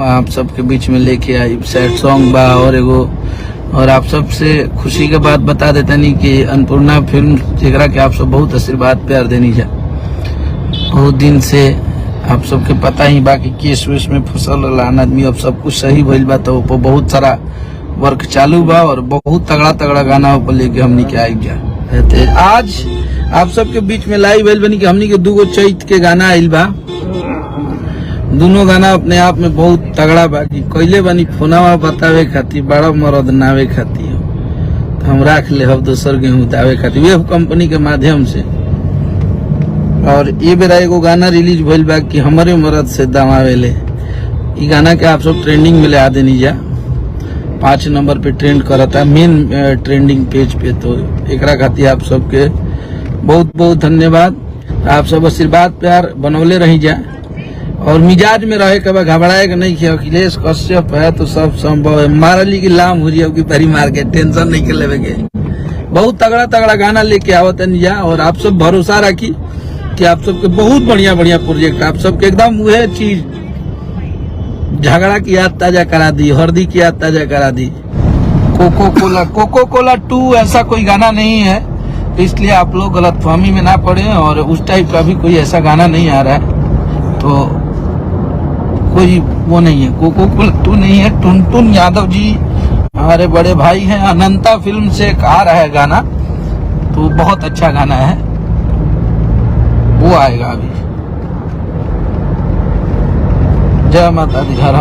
आप सबके बीच में लेके आई। सैड सॉन्ग बा और एगो, और आप सबसे खुशी के बात बता देता नहीं कि अन्नपूर्णा फिल्म जेकरा के आप सब बहुत आशीर्वाद प्यार देनी जा। बहुत दिन से आप सबके पता ही बा कि केस वेस में फंसल रहला आदमी, अब सब कुछ सही भइल बा तो ऊपर बहुत सारा वर्क चालू बा और बहुत तगड़ा तगड़ा गाना ऊपर लेके हमनी के आई जा। आज आप सबके बीच में लाइव आइल बनी कि हमनी के 2 चैत के गाना आइल बा। दोनों गाना अपने आप में बहुत तगड़ा बा कि कैले बनी फोनावा बतावे खातिर, बड़ा मरद नावे खातिर तो हम राख ले हम दोसर गेहूं दावे खातिर वेब कंपनी के माध्यम से। और ये बेरा एगो गाना रिलीज भइल बा कि हमारे मरद से दमावेले। ये गाना के आप सब ट्रेंडिंग में ले आ देनी जा, 5 नंबर पे ट्रेंड करता मेन ट्रेंडिंग पेज पे। तो एकरा खातिर आप सबके बहुत बहुत धन्यवाद। आप सब आशीर्वाद प्यार बनौले रही जा और मिजाज में रहे कब घबराए के नहीं कि अखिलेश कश्यप है तो सब संभव है, मारली की लाम हो रही की परी मार के टेंशन नहीं के लेवे के। बहुत तगड़ा तगड़ा गाना लेके आवत जा और आप सब भरोसा रखी कि आप सबके बहुत बढ़िया बढ़िया प्रोजेक्ट आप सबके एकदम वह चीज झगड़ा की याद ताजा करा दी, हल्दी की याद ताजा करा दी। कोको कोला 2 ऐसा कोई गाना नहीं है, तो इसलिए आप लोग गलतफहमी में ना पड़े। और उस टाइप का भी कोई ऐसा गाना नहीं आ रहा है, तो कोई वो नहीं है, कोको कोला 2 नहीं है। टुनटुन यादव जी हमारे बड़े भाई हैं, अनंता फिल्म से आ रहा है गाना, तो बहुत अच्छा गाना है, वो आएगा अभी। जय माता दी। हर